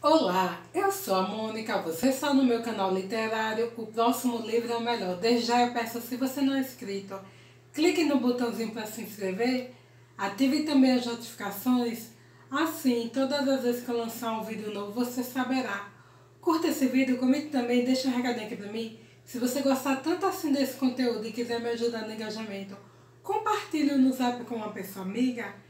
Olá, eu sou a Mônica, você está no meu canal literário, o próximo livro é o melhor. Desde já eu peço, se você não é inscrito, clique no botãozinho para se inscrever, ative também as notificações, assim todas as vezes que eu lançar um vídeo novo você saberá. Curta esse vídeo, comente também, deixa um recadinho aqui para mim. Se você gostar tanto assim desse conteúdo e quiser me ajudar no engajamento, compartilhe no zap com uma pessoa amiga.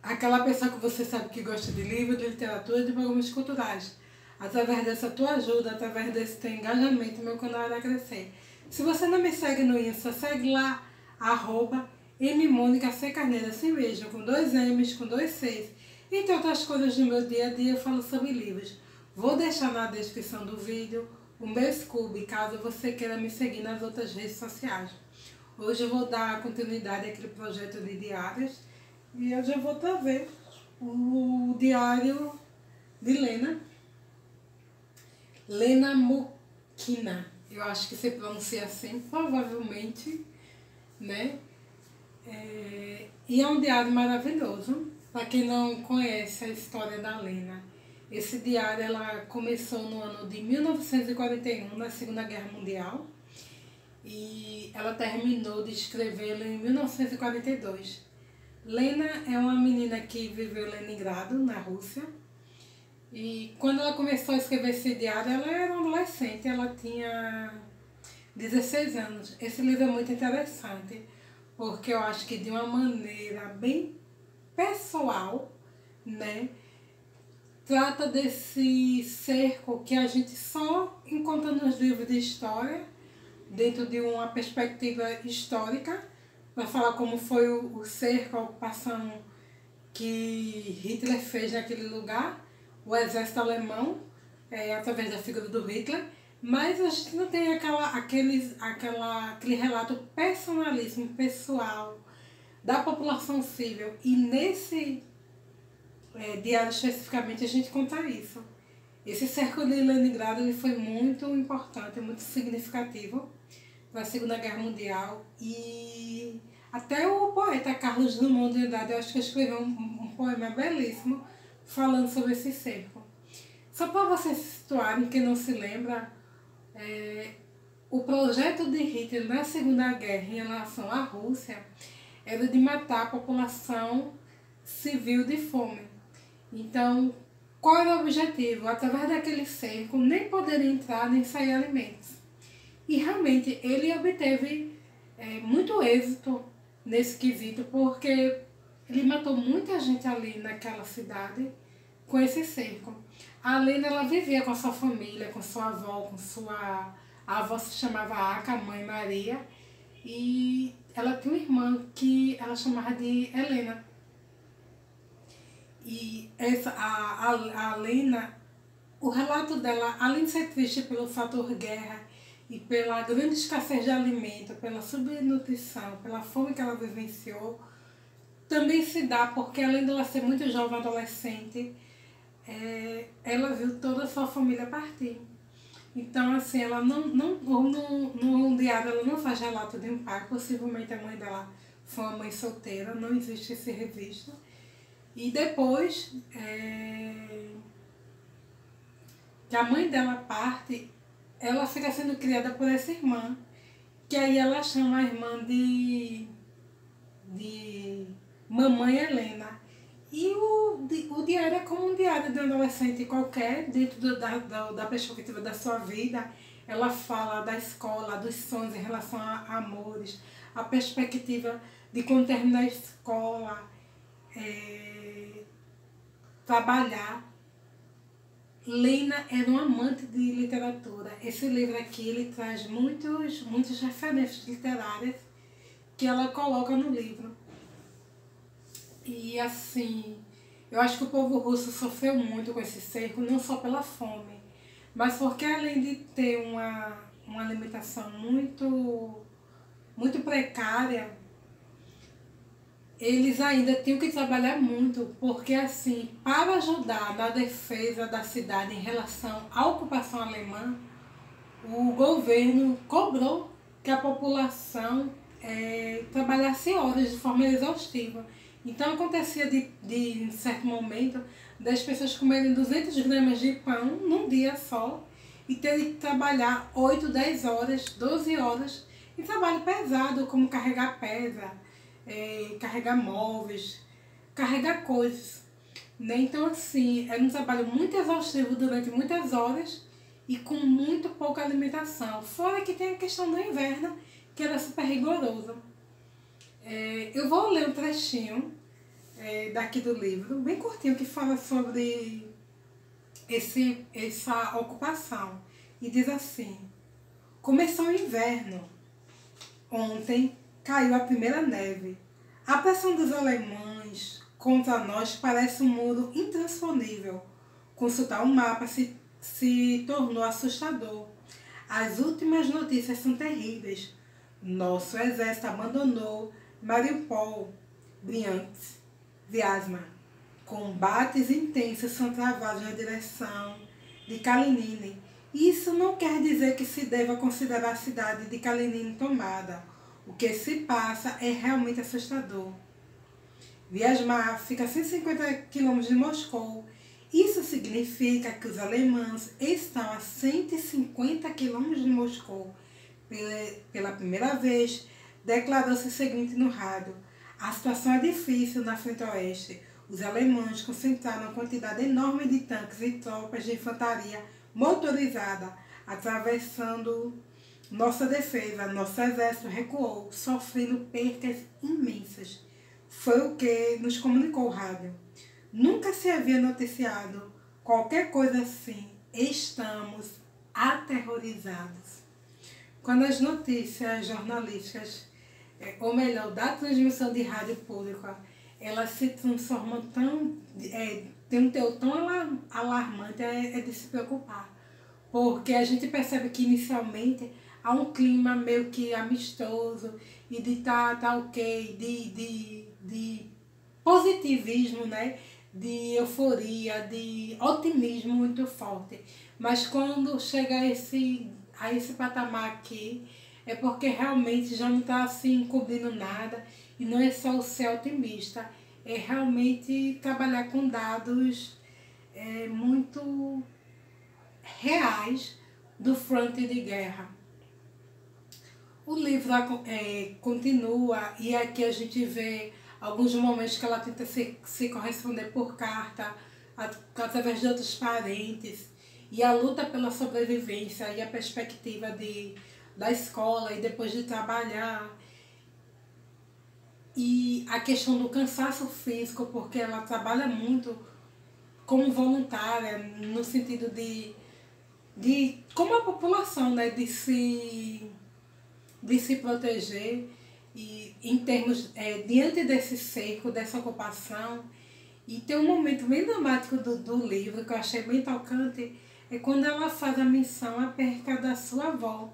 Aquela pessoa que você sabe que gosta de livro, de literatura e de programas culturais. Através dessa tua ajuda, através desse teu engajamento, meu canal irá crescer. Se você não me segue no Insta, segue lá, @mmonica_carneiro, assim mesmo, com 2 M's, com 2 C's. Entre outras coisas do meu dia a dia, eu falo sobre livros. Vou deixar na descrição do vídeo o meu Scooby, caso você queira me seguir nas outras redes sociais. Hoje eu vou dar continuidade àquele projeto de diários. E eu já vou trazer o diário de Lena Moquina. Eu acho que se pronuncia assim, provavelmente, né? E é um diário maravilhoso. Para quem não conhece a história da Lena, esse diário ela começou no ano de 1941, na Segunda Guerra Mundial. E ela terminou de escrevê-lo em 1942. Lena é uma menina que viveu em Leningrado, na Rússia. E quando ela começou a escrever esse diário, ela era uma adolescente, ela tinha 16 anos. Esse livro é muito interessante, porque eu acho que de uma maneira bem pessoal, né? Trata desse cerco que a gente só encontra nos livros de história, dentro de uma perspectiva histórica, para falar como foi o cerco, a ocupação que Hitler fez naquele lugar, o exército alemão, através da figura do Hitler, mas a gente não tem aquele relato personalíssimo, pessoal, da população civil. E nesse diário especificamente a gente conta isso. Esse cerco de Leningrado ele foi muito importante, muito significativo para a Segunda Guerra Mundial, e até o poeta Carlos Drummond de Andrade, eu acho que escreveu um poema belíssimo falando sobre esse cerco. Só para vocês se situarem, quem não se lembra, o projeto de Hitler na Segunda Guerra em relação à Rússia era de matar a população civil de fome. Então, qual era o objetivo? Através daquele cerco, nem poderia entrar nem sair alimentos. E realmente ele obteve muito êxito nesse quesito, porque ele matou muita gente ali naquela cidade com esse cerco. A Lena, ela vivia com a sua família, com sua avó, a avó se chamava Aca, a mãe Maria, e ela tinha uma irmã que ela chamava de Helena. E a Lena, o relato dela, além de ser triste pelo fator guerra, e pela grande escassez de alimento, pela subnutrição, pela fome que ela vivenciou, também se dá porque, além dela ser muito jovem, adolescente, ela viu toda a sua família partir. Então, assim, ela no diário ela não faz relato de um pai, possivelmente a mãe dela foi uma mãe solteira, não existe esse registro. E depois que a mãe dela parte, ela fica sendo criada por essa irmã, que aí ela chama a irmã de Mamãe Helena. E o diário é como um diário de um adolescente qualquer, dentro da perspectiva da sua vida. Ela fala da escola, dos sonhos em relação a amores, a perspectiva de quando terminar a escola, trabalhar. Lena era uma amante de literatura. Esse livro aqui ele traz muitas referências literárias que ela coloca no livro. E assim, eu acho que o povo russo sofreu muito com esse cerco, não só pela fome, mas porque além de ter uma alimentação muito precária, eles ainda tinham que trabalhar muito, porque assim, para ajudar na defesa da cidade em relação à ocupação alemã, o governo cobrou que a população trabalhasse horas de forma exaustiva. Então acontecia em certo momento das pessoas comerem 200 gramas de pão num dia só e terem que trabalhar 8, 10 horas, 12 horas em trabalho pesado, como carregar pedra, carregar móveis, carregar coisas. Né? Então assim, era um trabalho muito exaustivo durante muitas horas e com muito pouca alimentação. Fora que tem a questão do inverno, que era super rigoroso. Eu vou ler um trechinho daqui do livro, bem curtinho, que fala sobre essa ocupação. E diz assim: começou o inverno. Ontem caiu a primeira neve. A pressão dos alemães contra nós parece um muro intransponível. Consultar o mapa se tornou assustador. As últimas notícias são terríveis. Nosso exército abandonou Mariupol, Bryansk, Vyazma. Combates intensos são travados na direção de Kalinin. Isso não quer dizer que se deva considerar a cidade de Kalinin tomada. O que se passa é realmente assustador. Vyazma fica a 150 km de Moscou. Isso significa que os alemães estão a 150 km de Moscou. Pela primeira vez, declarou-se o seguinte no rádio: a situação é difícil na frente oeste. Os alemães concentraram uma quantidade enorme de tanques e tropas de infantaria motorizada, atravessando nossa defesa. Nosso exército recuou, sofrendo percas imensas. Foi o que nos comunicou o rádio. Nunca se havia noticiado qualquer coisa assim. Estamos aterrorizados. Quando as notícias jornalísticas, ou melhor, da transmissão de rádio pública, elas se transformam tem um teor tão alarmante, é de se preocupar. Porque a gente percebe que inicialmente há um clima meio que amistoso e de tá ok, de positivismo, né? De euforia, de otimismo muito forte. Mas quando chega a esse patamar aqui, é porque realmente já não está assim cobrindo nada e não é só o ser otimista, é realmente trabalhar com dados muito reais do fronte de guerra. O livro continua e aqui a gente vê alguns momentos que ela tenta se corresponder por carta, através de outros parentes, e a luta pela sobrevivência e a perspectiva da escola e depois de trabalhar. E a questão do cansaço físico, porque ela trabalha muito como voluntária, no sentido de como a população, né, de se proteger, e em termos, diante desse cerco, dessa ocupação. E tem um momento bem dramático do livro, que eu achei bem tocante, é quando ela faz a menção à perca da sua avó.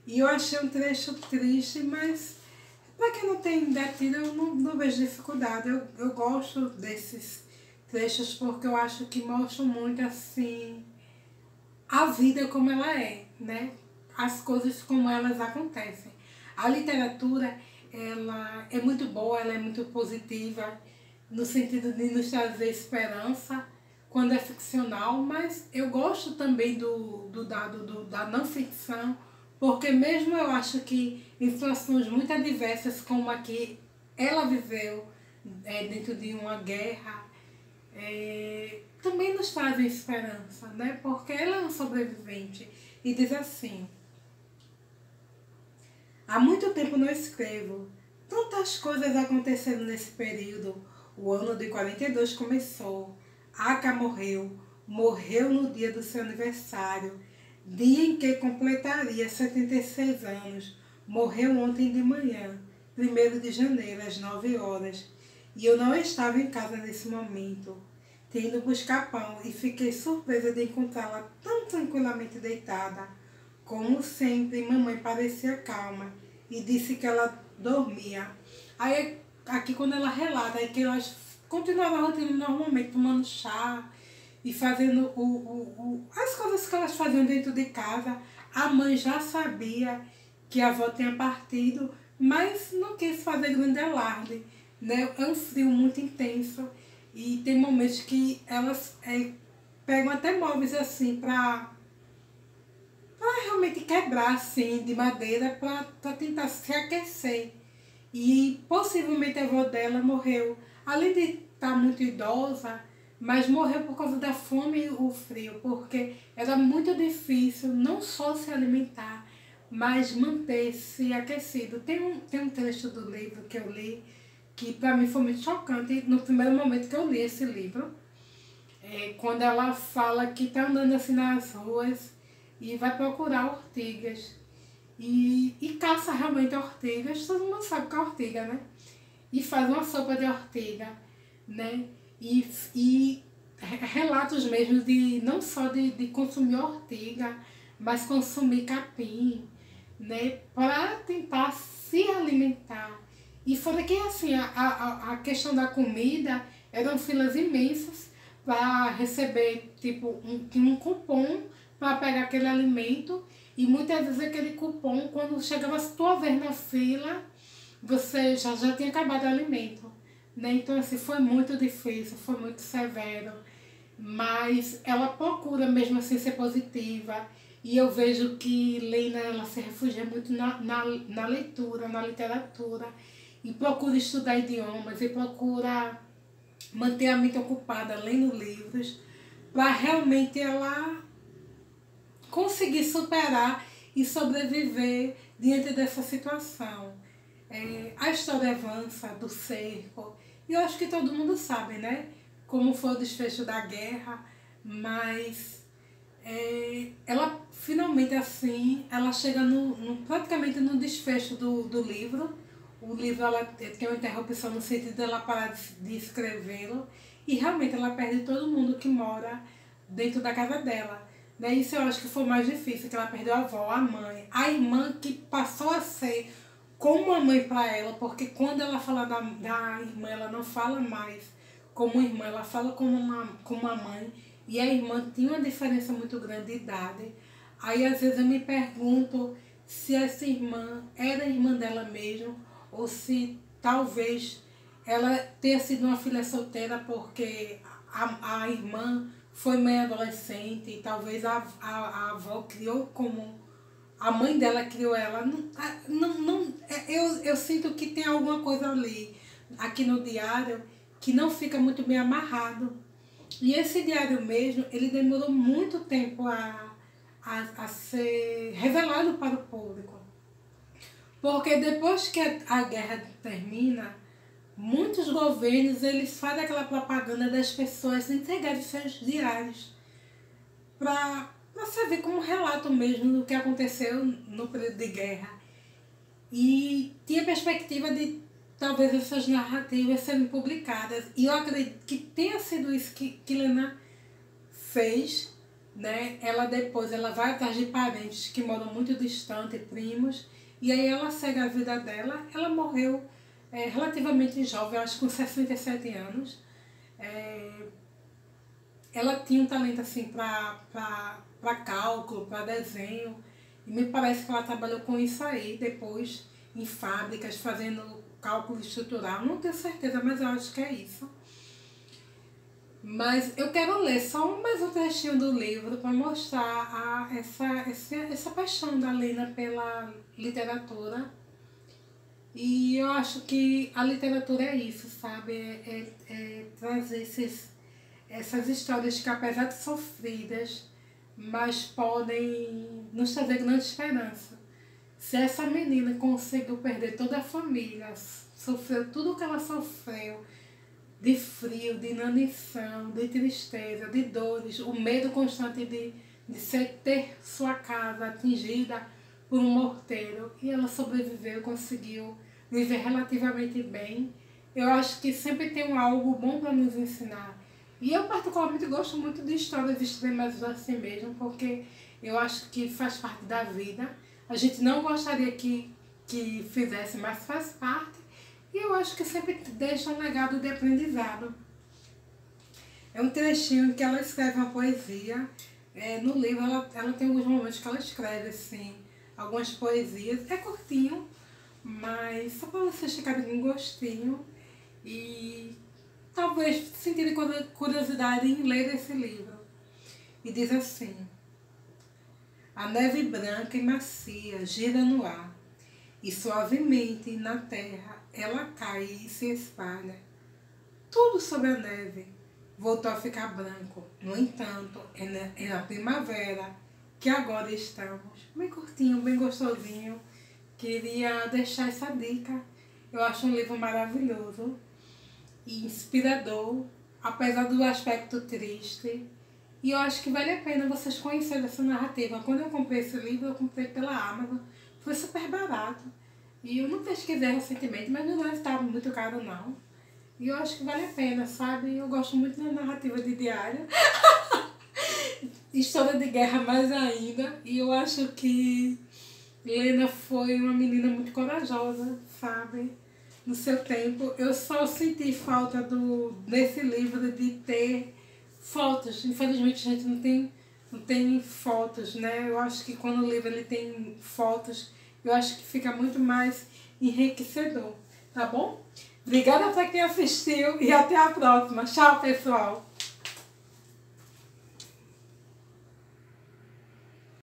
E eu achei um trecho triste, mas para quem não tem detido, eu não vejo dificuldade. Eu gosto desses trechos porque eu acho que mostram muito assim a vida como ela é, né? As coisas como elas acontecem. A literatura, ela é muito boa, ela é muito positiva, no sentido de nos trazer esperança quando é ficcional, mas eu gosto também da não ficção, porque mesmo eu acho que em situações muito adversas como a que ela viveu dentro de uma guerra, também nos trazem esperança, né? Porque ela é uma sobrevivente. E diz assim: há muito tempo não escrevo. Tantas coisas aconteceram nesse período. O ano de 42 começou. Aka morreu no dia do seu aniversário, dia em que completaria 76 anos. Morreu ontem de manhã, 1º de janeiro, às 9 horas. E eu não estava em casa nesse momento. Tinha ido buscar pão e fiquei surpresa de encontrá-la tão tranquilamente deitada. Como sempre, mamãe parecia calma e disse que ela dormia. Aí, aqui quando ela relata, que elas continuavam a rotina normalmente, tomando chá e fazendo as coisas que elas faziam dentro de casa. A mãe já sabia que a avó tinha partido, mas não quis fazer grande alarde. né? É um frio muito intenso e tem momentos que elas pegam até móveis assim para realmente quebrar assim de madeira para tentar se aquecer. E possivelmente a avó dela morreu, além de estar muito idosa, mas morreu por causa da fome e o frio, porque era muito difícil não só se alimentar, mas manter-se aquecido. Tem um trecho do livro que eu li que para mim foi muito chocante no primeiro momento que eu li esse livro. Quando ela fala que está andando assim nas ruas e vai procurar ortigas. E caça realmente ortigas, todo mundo sabe que é ortiga, né? E faz uma sopa de ortiga, né? E relatos mesmo de não só de consumir ortiga, mas consumir capim, né? Para tentar se alimentar. E fora que assim, a questão da comida eram filas imensas para receber tipo um cupom para pegar aquele alimento. E muitas vezes aquele cupom, quando chegava a tua vez na fila, você já tinha acabado o alimento. Né? Então assim, foi muito difícil, foi muito severo. Mas ela procura mesmo assim ser positiva. E eu vejo que Lena ela se refugia muito na leitura, na literatura. E procura estudar idiomas, e procura manter a mente ocupada lendo livros, para realmente ela conseguir superar e sobreviver diante dessa situação. A história avança do cerco, e eu acho que todo mundo sabe, né? Como foi o desfecho da guerra, mas ela finalmente assim, ela chega praticamente no desfecho do livro. O livro ela tem uma interrupção no sentido dela parar de escrevê-lo, e realmente ela perde todo mundo que mora dentro da casa dela. Né? Isso eu acho que foi o mais difícil, que ela perdeu a avó, a mãe, a irmã que passou a ser como uma mãe para ela, porque quando ela fala da irmã, ela não fala mais como irmã, ela fala como uma mãe, e a irmã tinha uma diferença muito grande de idade. Aí às vezes eu me pergunto se essa irmã era irmã dela mesmo, ou se talvez ela tenha sido uma filha solteira porque a irmã foi mãe adolescente e talvez a avó criou como a mãe dela criou ela. Eu sinto que tem alguma coisa ali, aqui no diário, que não fica muito bem amarrado. E esse diário mesmo, ele demorou muito tempo a ser revelado para o público. Porque depois que a guerra termina, muitos governos eles fazem aquela propaganda das pessoas entregarem seus diários para servir como relato mesmo do que aconteceu no período de guerra. E tinha perspectiva de talvez essas narrativas serem publicadas. E eu acredito que tenha sido isso que Lena fez. Né? Ela depois ela vai atrás de parentes que moram muito distante, primos, e aí ela segue a vida dela. Ela morreu relativamente jovem, acho que com 67 anos. Ela tinha um talento assim para cálculo, para desenho, e me parece que ela trabalhou com isso aí depois em fábricas, fazendo cálculo estrutural. Não tenho certeza, mas eu acho que é isso. Mas eu quero ler só mais um trechinho do livro para mostrar essa paixão da Lena pela literatura. E eu acho que a literatura é isso, sabe? É trazer essas histórias que, apesar de sofridas, mas podem nos trazer grande esperança. Se essa menina conseguiu perder toda a família, sofreu tudo o que ela sofreu, de frio, de inanição, de tristeza, de dores, o medo constante de ter sua casa atingida por um morteiro, e ela sobreviveu, conseguiu viver relativamente bem. Eu acho que sempre tem algo bom para nos ensinar. E eu particularmente gosto muito de histórias extremas assim mesmo, porque eu acho que faz parte da vida. A gente não gostaria que fizesse, mas faz parte. E eu acho que sempre deixa um legado de aprendizado. É um trechinho que ela escreve uma poesia. No livro ela tem alguns momentos que ela escreve assim, algumas poesias. É curtinho, mas só para vocês ficarem com um gostinho. e talvez sentirem curiosidade em ler esse livro. E diz assim: a neve branca e macia gira no ar, e suavemente na terra ela cai e se espalha. Tudo sobre a neve voltou a ficar branco. No entanto, é na primavera que agora estamos. Bem curtinho, bem gostosinho. Queria deixar essa dica. Eu acho um livro maravilhoso e inspirador, apesar do aspecto triste. E eu acho que vale a pena vocês conhecerem essa narrativa. Quando eu comprei esse livro, eu comprei pela Amazon. Foi super barato. E eu não pesquisei recentemente, mas não deve estar muito caro não. E eu acho que vale a pena, sabe? Eu gosto muito da narrativa de diário. História de guerra mais ainda. E eu acho que Lena foi uma menina muito corajosa, sabe? No seu tempo. Eu só senti falta desse livro de ter fotos. Infelizmente a gente não tem fotos, né? Eu acho que quando o livro ele tem fotos, eu acho que fica muito mais enriquecedor, tá bom? Obrigada para quem assistiu e até a próxima. Tchau, pessoal!